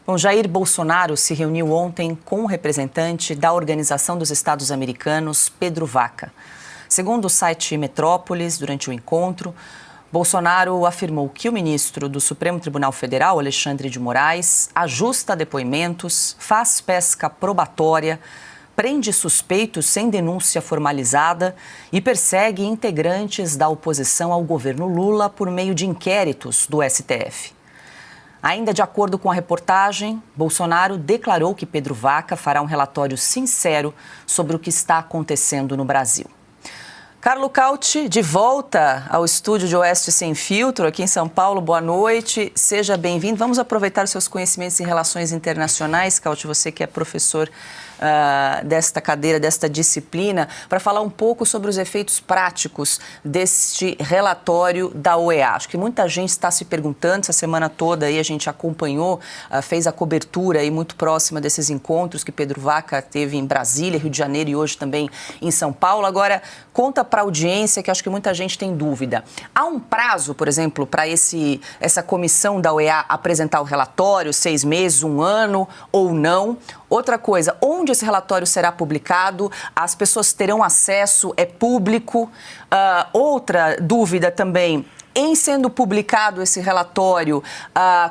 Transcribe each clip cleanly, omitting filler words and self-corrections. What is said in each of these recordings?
Bom, Jair Bolsonaro se reuniu ontem com o representante da Organização dos Estados Americanos, Pedro Vaca. Segundo o site Metrópolis, durante o encontro, Bolsonaro afirmou que o ministro do Supremo Tribunal Federal, Alexandre de Moraes, ajusta depoimentos, faz pesca probatória, prende suspeitos sem denúncia formalizada e persegue integrantes da oposição ao governo Lula por meio de inquéritos do STF. Ainda de acordo com a reportagem, Bolsonaro declarou que Pedro Vaca fará um relatório sincero sobre o que está acontecendo no Brasil. Carlo Cauti, de volta ao estúdio de Oeste Sem Filtro, aqui em São Paulo. Boa noite, seja bem-vindo. Vamos aproveitar os seus conhecimentos em relações internacionais, Cauti, você que é professor desta cadeira, desta disciplina, para falar um pouco sobre os efeitos práticos deste relatório da OEA. Acho que muita gente está se perguntando, essa semana toda aí a gente acompanhou, fez a cobertura aí muito próxima desses encontros que Pedro Vaca teve em Brasília, Rio de Janeiro e hoje também em São Paulo. Agora, conta para a audiência, que acho que muita gente tem dúvida. Há um prazo, por exemplo, para essa comissão da OEA apresentar o relatório, 6 meses, 1 ano ou não? Outra coisa, onde esse relatório será publicado? As pessoas terão acesso? É público? Outra dúvida também, em sendo publicado esse relatório,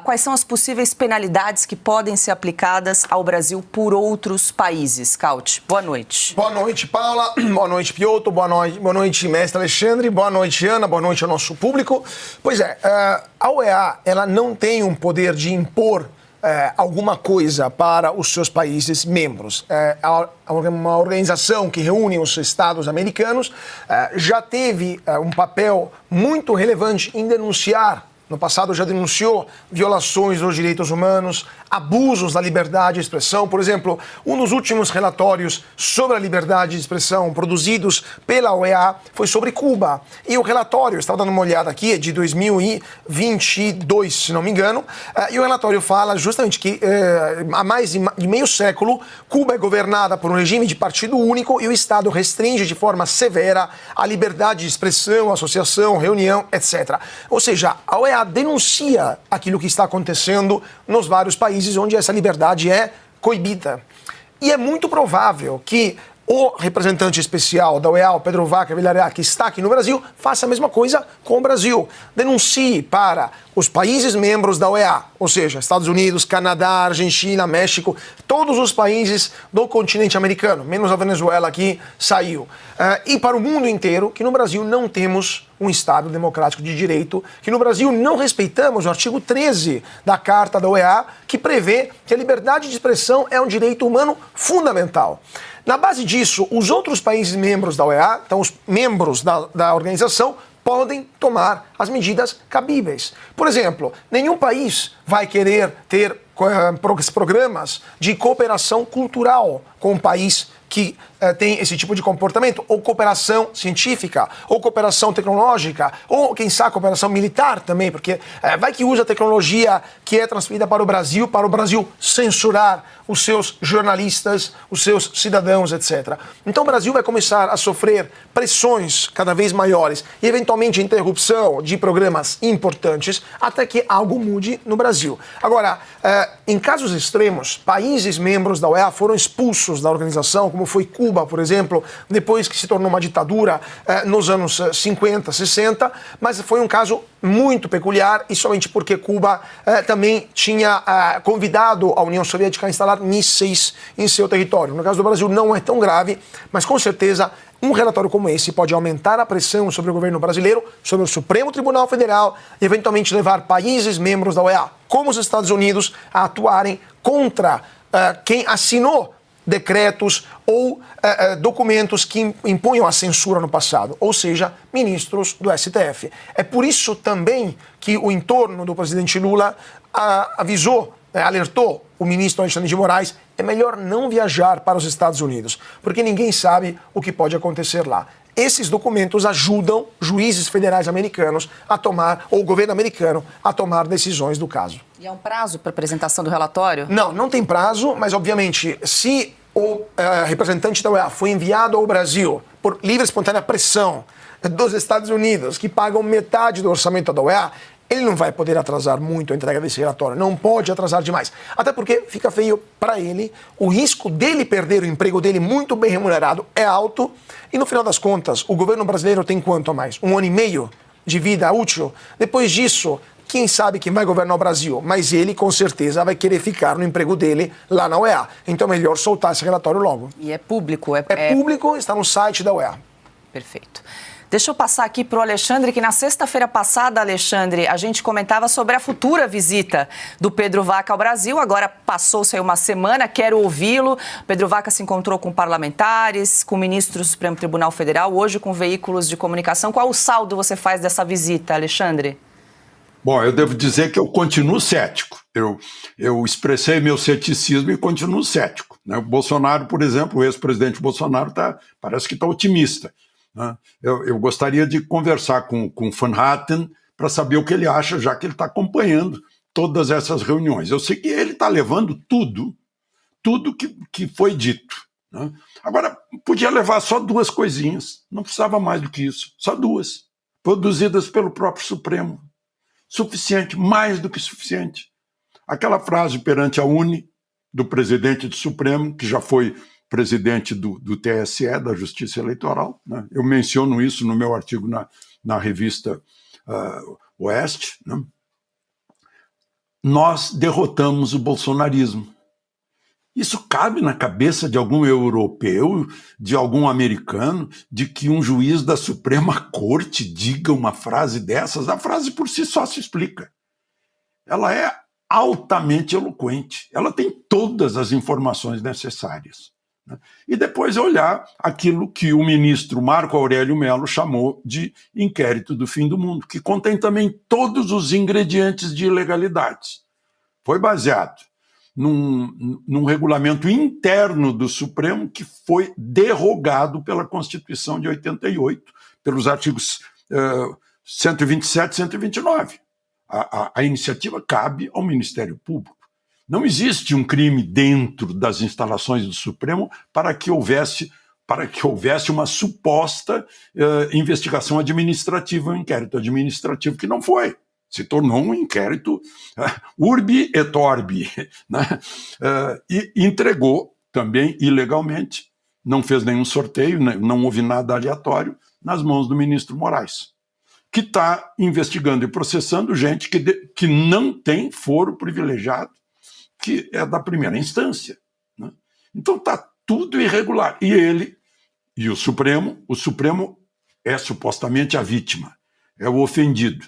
quais são as possíveis penalidades que podem ser aplicadas ao Brasil por outros países? Cauti, boa noite. Boa noite, Paula. Boa noite, Piotr. Boa noite, mestre Alexandre. Boa noite, Ana. Boa noite ao nosso público. Pois é, a OEA ela não tem um poder de impor alguma coisa para os seus países membros. Uma organização que reúne os Estados americanos já teve um papel muito relevante em denunciar. No passado já denunciou violações dos direitos humanos, abusos da liberdade de expressão. Por exemplo, um dos últimos relatórios sobre a liberdade de expressão produzidos pela OEA foi sobre Cuba. E o relatório, estava dando uma olhada aqui, é de 2022, se não me engano, e o relatório fala justamente que há mais de meio século, Cuba é governada por um regime de partido único e o Estado restringe de forma severa a liberdade de expressão, associação, reunião, etc. Ou seja, a OEA denuncia aquilo que está acontecendo nos vários países onde essa liberdade é coibida. E é muito provável que o representante especial da OEA, o Pedro Vaca Villarreal, que está aqui no Brasil, faça a mesma coisa com o Brasil. Denuncie para os países membros da OEA, ou seja, Estados Unidos, Canadá, Argentina, México, todos os países do continente americano, menos a Venezuela que saiu. E para o mundo inteiro, que no Brasil não temos um Estado democrático de direito, que no Brasil não respeitamos o artigo 13 da Carta da OEA, que prevê que a liberdade de expressão é um direito humano fundamental. Na base disso, os outros países membros da OEA, então os membros da organização, podem tomar as medidas cabíveis. Por exemplo, nenhum país vai querer ter programas de cooperação cultural com um país que tem esse tipo de comportamento, ou cooperação científica, ou cooperação tecnológica, ou, quem sabe, cooperação militar também, porque vai que usa a tecnologia que é transferida para o Brasil censurar os seus jornalistas, os seus cidadãos, etc. Então o Brasil vai começar a sofrer pressões cada vez maiores e, eventualmente, interrupção de programas importantes até que algo mude no Brasil. Agora, em casos extremos, países membros da OEA foram expulsos da organização, como foi Cuba, por exemplo, depois que se tornou uma ditadura nos anos 50, 60, mas foi um caso muito peculiar e somente porque Cuba também tinha convidado a União Soviética a instalar mísseis em seu território. No caso do Brasil não é tão grave, mas com certeza um relatório como esse pode aumentar a pressão sobre o governo brasileiro, sobre o Supremo Tribunal Federal e eventualmente levar países membros da OEA, como os Estados Unidos, a atuarem contra quem assinou decretos ou documentos que impunham a censura no passado, ou seja, ministros do STF. É por isso também que o entorno do presidente Lula alertou o ministro Alexandre de Moraes, é melhor não viajar para os Estados Unidos, porque ninguém sabe o que pode acontecer lá. Esses documentos ajudam juízes federais americanos a tomar, ou o governo americano, a tomar decisões do caso. E há um prazo para apresentação do relatório? Não, não tem prazo, mas obviamente, se o representante da OEA foi enviado ao Brasil por livre e espontânea pressão dos Estados Unidos, que pagam metade do orçamento da OEA, ele não vai poder atrasar muito a entrega desse relatório, não pode atrasar demais. Até porque fica feio para ele, o risco dele perder o emprego dele muito bem remunerado é alto e no final das contas, o governo brasileiro tem quanto a mais? 1 ano e meio de vida útil? Depois disso, quem sabe quem vai governar o Brasil? Mas ele, com certeza, vai querer ficar no emprego dele lá na UEA. Então é melhor soltar esse relatório logo. E é público? É público, está no site da UEA. Perfeito. Deixa eu passar aqui para o Alexandre, que na sexta-feira passada, Alexandre, a gente comentava sobre a futura visita do Pedro Vaca ao Brasil. Agora passou-se aí uma semana, quero ouvi-lo. Pedro Vaca se encontrou com parlamentares, com ministros do Supremo Tribunal Federal, hoje com veículos de comunicação. Qual o saldo você faz dessa visita, Alexandre? Bom, eu devo dizer que eu continuo cético. Eu expressei meu ceticismo e continuo cético, né? O Bolsonaro, por exemplo, o ex-presidente Bolsonaro parece que está otimista, né? Eu gostaria de conversar com o Van Hatten para saber o que ele acha, já que ele está acompanhando todas essas reuniões. Eu sei que ele está levando tudo que foi dito, né? Agora, podia levar só 2 coisinhas, não precisava mais do que isso, só 2, produzidas pelo próprio Supremo. Suficiente, mais do que suficiente. Aquela frase perante a UNE, do presidente do Supremo, que já foi presidente do TSE, da Justiça Eleitoral, né? Eu menciono isso no meu artigo na revista Oeste, né? Nós derrotamos o bolsonarismo. Isso cabe na cabeça de algum europeu, de algum americano, de que um juiz da Suprema Corte diga uma frase dessas? A frase por si só se explica. Ela é altamente eloquente, ela tem todas as informações necessárias, né? E depois olhar aquilo que o ministro Marco Aurélio Mello chamou de inquérito do fim do mundo, que contém também todos os ingredientes de ilegalidades. Foi baseado num regulamento interno do Supremo que foi derrogado pela Constituição de 88, pelos artigos 127 e 129. A iniciativa cabe ao Ministério Público. Não existe um crime dentro das instalações do Supremo para que houvesse uma suposta investigação administrativa, um inquérito administrativo que não foi. Se tornou um inquérito urbi et orbi, né? E entregou também ilegalmente, não fez nenhum sorteio, não houve nada aleatório, nas mãos do ministro Moraes, que está investigando e processando gente que não tem foro privilegiado, que é da primeira instância, né? Então está tudo irregular. E ele, e o Supremo é supostamente a vítima, é o ofendido.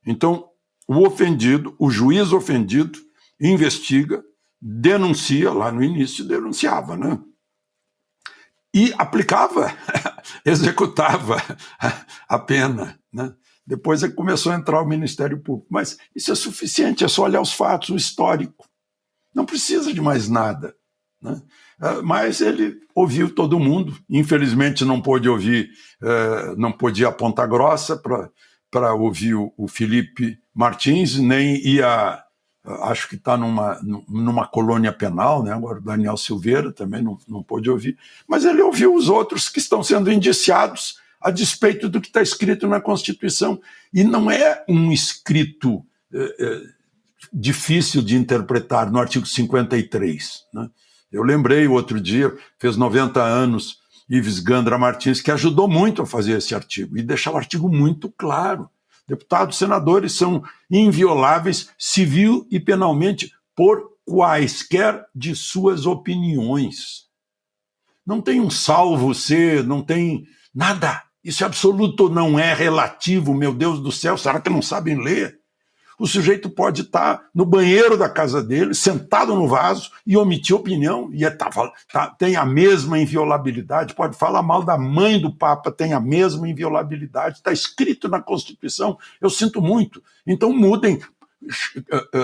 Então, o juiz ofendido, investiga, denuncia, lá no início denunciava, né? E aplicava, executava a pena, né? Depois é que começou a entrar o Ministério Público. Mas isso é suficiente, é só olhar os fatos, o histórico. Não precisa de mais nada, né? Mas ele ouviu todo mundo, infelizmente não pôde ouvir, não podia ir a Ponta Grossa para ouvir o Felipe Martins, nem ia, acho que está numa colônia penal, né? Agora o Daniel Silveira também não pôde ouvir, mas ele ouviu os outros que estão sendo indiciados a despeito do que está escrito na Constituição. E não é um escrito difícil de interpretar no artigo 53, né? Eu lembrei outro dia, fez 90 anos, Ives Gandra Martins, que ajudou muito a fazer esse artigo, e deixar o artigo muito claro. Deputados e senadores são invioláveis civil e penalmente por quaisquer de suas opiniões. Não tem um salvo-se, não tem nada. Isso é absoluto, não é relativo, meu Deus do céu, será que não sabem ler? O sujeito pode estar no banheiro da casa dele, sentado no vaso, e omitir opinião, e tem a mesma inviolabilidade, pode falar mal da mãe do Papa, tem a mesma inviolabilidade, está escrito na Constituição, eu sinto muito. Então mudem,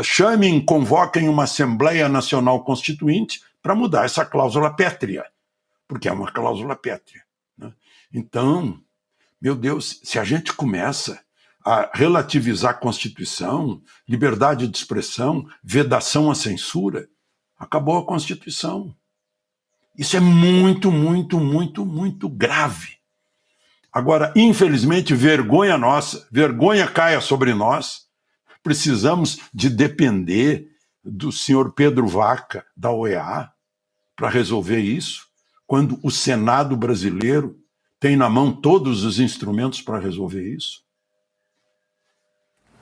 chamem, convoquem uma Assembleia Nacional Constituinte para mudar essa cláusula pétrea, porque é uma cláusula pétrea, né? Então, meu Deus, se a gente começa a relativizar a Constituição, liberdade de expressão, vedação à censura, acabou a Constituição. Isso é muito, muito, muito, muito grave. Agora, infelizmente, vergonha nossa, vergonha caia sobre nós, Precisamos de depender do senhor Pedro Vaca, da OEA, para resolver isso, quando o Senado brasileiro tem na mão todos os instrumentos para resolver isso?